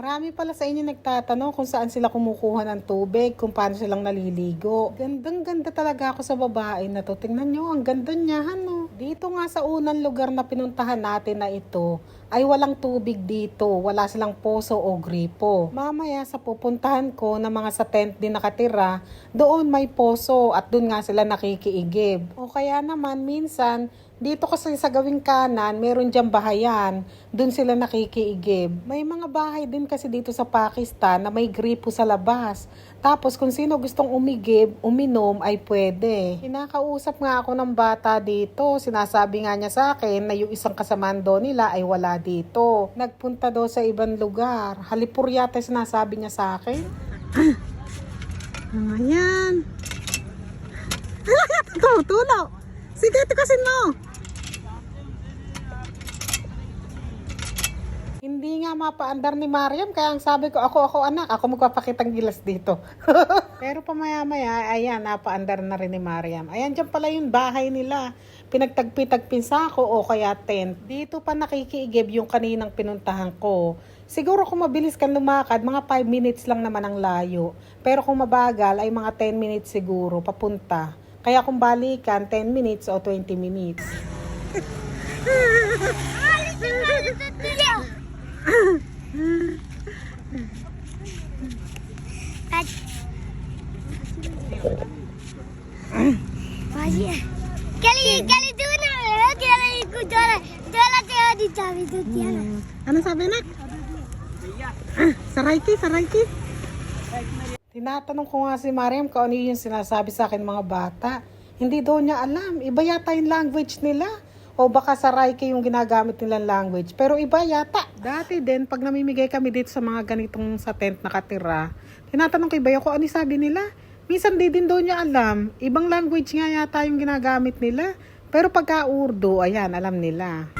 Marami pala sa inyo nagtatanong kung saan sila kumukuha ng tubig, kung paano silang naliligo. Gandang-ganda talaga ako sa babae na to. Tingnan nyo, ang ganda niya, ano. Dito nga sa unang lugar na pinuntahan natin na ito, ay walang tubig dito. Wala silang poso o gripo. Mamaya sa pupuntahan ko na mga sa tent din nakatira, doon may poso at doon nga sila nakikiigib. O kaya naman minsan, dito kasi sa gawing kanan, meron diyang bahayan. Doon sila nakikiigib. May mga bahay din kasi dito sa Pakistan na may gripo sa labas. Tapos kung sino gustong umigib, uminom ay pwede. Kinakausap nga ako ng bata dito. Sinasabi nga niya sa akin na yung isang kasamando nila ay wala dito. Nagpunta daw sa ibang lugar. Halipur yata sinasabi niya sa akin. Ayan. Tulo. Sige, tikasin mo. Hindi nga mapaandar ni Mariam, kaya ang sabi ko, ako anak, ako magpapakitang gilas dito. Pero pamaya-maya, ayan, napaandar na rin ni Mariam. Ayan, dyan pala yung bahay nila. Pinagtagpi-tagpin sa ako o kaya tent. Dito pa nakikiigib yung kaninang pinuntahan ko. Siguro kung mabilis kang lumakad, mga 5 minutes lang naman ang layo. Pero kung mabagal, ay mga 10 minutes siguro, papunta. Kaya kung balikan, 10 minutes o 20 minutes. Ano sabi nak? Sarayki. Tinatanong ko nga si Mariam kung ano yung sinasabi sa akin mga bata. Hindi daw niya alam. Iba yata yung language nila. O baka Sarayki yung ginagamit nilang language. Pero iba yata. Dati din, pag namimigay kami dito sa mga ganitong sa tent nakatira, tinatanong ko iba yung kung ano sabi nila. Minsan di din daw niya alam. Ibang language nga yata yung ginagamit nila. Pero pagka Urdu, ayan, alam nila.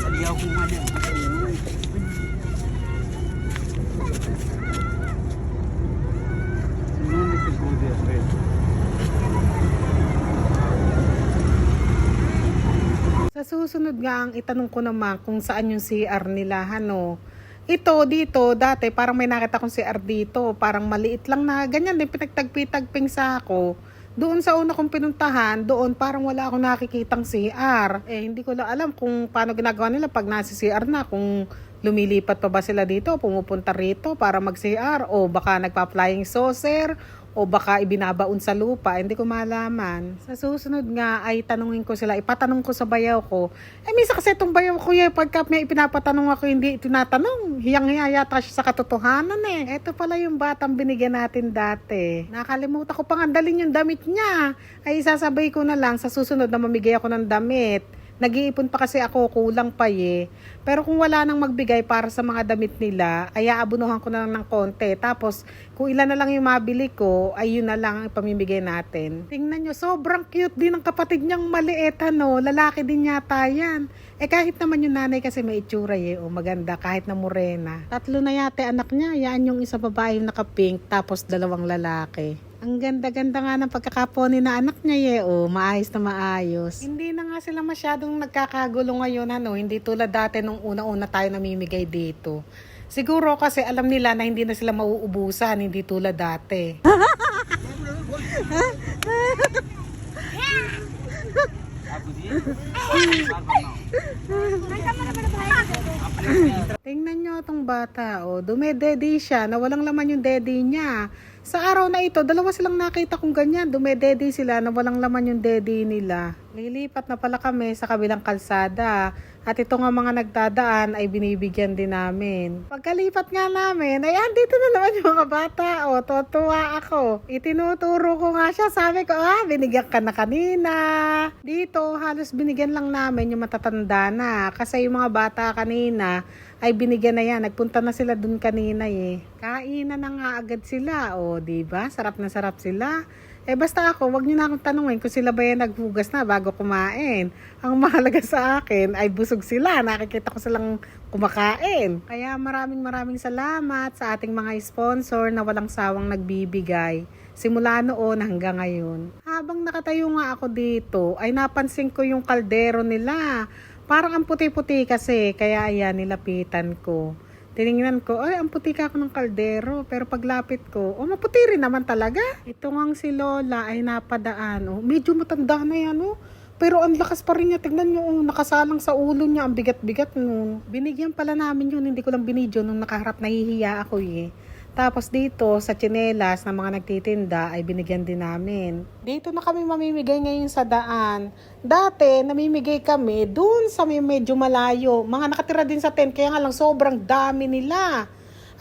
Sa susunod nga ang itanong ko naman kung saan yung CR nila, ano. Ito dito, dati parang may nakita kong CR dito, parang maliit lang na ganyan din, pinagtagpi-tagping sa ako. Doon sa una kong pinuntahan, doon parang wala akong nakikitang CR. Hindi ko lang alam kung paano ginagawa nila pag nasa CR na, kung lumilipat pa ba sila dito, pumupunta rito para mag-CR, o baka nagpa-flying saucer, o baka ibinabaon sa lupa, hindi ko malaman. Sa susunod nga ay tanungin ko sila, ipatanong ko sa bayaw ko. Minsan kasi itong bayaw ko pagka may pinapatanong ako, hindi tinatanong. Hiyang-hiya yata siya sa katotohanan Ito pala yung batang binigyan natin dati. Nakalimutan ko pang andalin yung damit niya. Ay isasabay ko na lang sa susunod na mamigay ako ng damit. Nag-iipon pa kasi ako, kulang pa Pero kung wala nang magbigay para sa mga damit nila, ay aabunuhan ko na lang ng konti. Tapos, kung ilan na lang yung mabili ko, ay yun na lang ang pamimigay natin. Tingnan nyo, sobrang cute din ng kapatid niyang maliit, Lalaki din yata yan. Kahit naman yung nanay kasi may itsura maganda, kahit na morena. 3 na yate anak niya, yan yung isa babae yung naka-pink, tapos 2 lalaki. Ang ganda-ganda nga ng pagkakaponi na anak niya maayos na maayos. Hindi na nga sila masyadong nagkakagulo ngayon, hindi tulad dati nung una-una tayo namimigay dito. Siguro kasi alam nila na hindi na sila mauubusan, hindi tulad dati. Tingnan nyo itong bata, dumedede siya, na walang laman yung dede niya. Sa araw na ito, 2 silang nakita kong ganyan, dumedede sila na walang laman yung dede nila. Lilipat na pala kami sa kabilang kalsada. At ito nga mga nagdadaan ay binibigyan din namin. Pagkalipat nga namin, ay andito na naman yung mga bata. Tuwa ako. Itinuturo ko nga siya. Sabi ko, binigyan ka na kanina. Dito, halos binigyan lang namin yung matatanda na. Kasi yung mga bata kanina, ay binigyan na yan. Nagpunta na sila dun kanina Kainan na nga agad sila. Diba? Sarap na sarap sila. Basta ako, wag niyo na akong tanungin kung sila ba yan naghugas na bago kumain. Ang mahalaga sa akin ay busog sila. Nakikita ko silang kumakain. Kaya maraming salamat sa ating mga sponsor na walang sawang nagbibigay. Simula noon hanggang ngayon. Habang nakatayo nga ako dito, ay napansin ko yung kaldero nila. Parang ang puti-puti kasi, kaya ayan, nilapitan ko. Tiningnan ko, ay, ang puti ka ako ng kaldero. Pero paglapit ko, oh, maputi rin naman talaga. Ito ngang si Lola ay napadaan. Oh, medyo matanda na yan, oh. Pero ang lakas pa rin niya. Tignan niyo, oh, nakasalang sa ulo niya. Ang bigat-bigat nun. Binigyan pala namin yun. Hindi ko lang binidyo nung nakaharap. Nahihiya ako eh. Tapos dito sa tsinelas ng mga nagtitinda ay binigyan din namin. Dito na kami mamimigay ngayon sa daan. Dati namimigay kami dun sa may medyo malayo. Mga nakatira din sa tent kaya nga lang sobrang dami nila.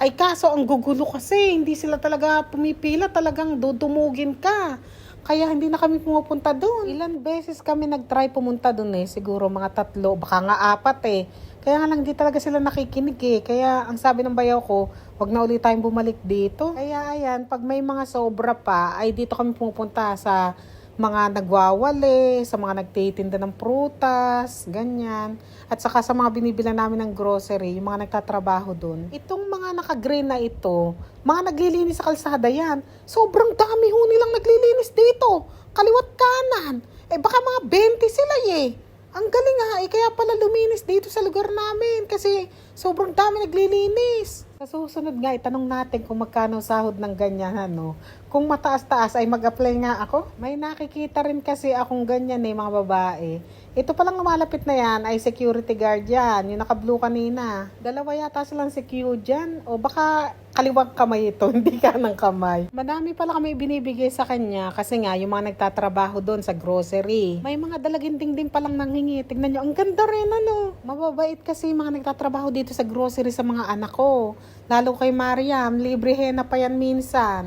Ay kaso ang gugulo kasi hindi sila talaga pumipila, talagang dudumugin ka. Kaya hindi na kami pumupunta doon. Ilan beses kami nag-try pumunta doon eh. Siguro mga 3, baka nga 4 eh. Kaya nga lang di talaga sila nakikinig eh. Kaya ang sabi ng bayaw ko, wag na ulit tayong bumalik dito. Kaya ayan, pag may mga sobra pa, ay dito kami pumupunta sa mga nagwawali, sa mga nagtitinda ng prutas, ganyan. At saka sa mga binibila namin ng grocery, yung mga nagtatrabaho doon. Itong mga naka-green na ito, mga naglilinis sa kalsada yan. Sobrang dami ho nilang naglilinis dito. Kaliwat kanan. Eh baka mga 20 sila eh. Ang galing nga eh, kaya pala luminis dito sa lugar namin kasi sobrang dami naglilinis. Sa susunod nga, itanong natin kung magkano sahod ng ganyan, ano. Kung mataas-taas ay mag-apply nga ako. May nakikita rin kasi akong ganyan eh, mga babae. Ito palang malapit na yan ay security guard yan, yung naka-blue kanina. 2 yata silang secure dyan. O baka kaliwang kamay ito, hindi ka ng kamay. Madami pala kami binibigay sa kanya kasi nga yung mga nagtatrabaho doon sa grocery. May mga dalaginding din palang nanghingi. Tignan nyo, ang ganda rin ano. Mababait kasi yung mga nagtatrabaho dito sa grocery sa mga anak ko. Lalo kay Mariam, libre henna pa yan minsan.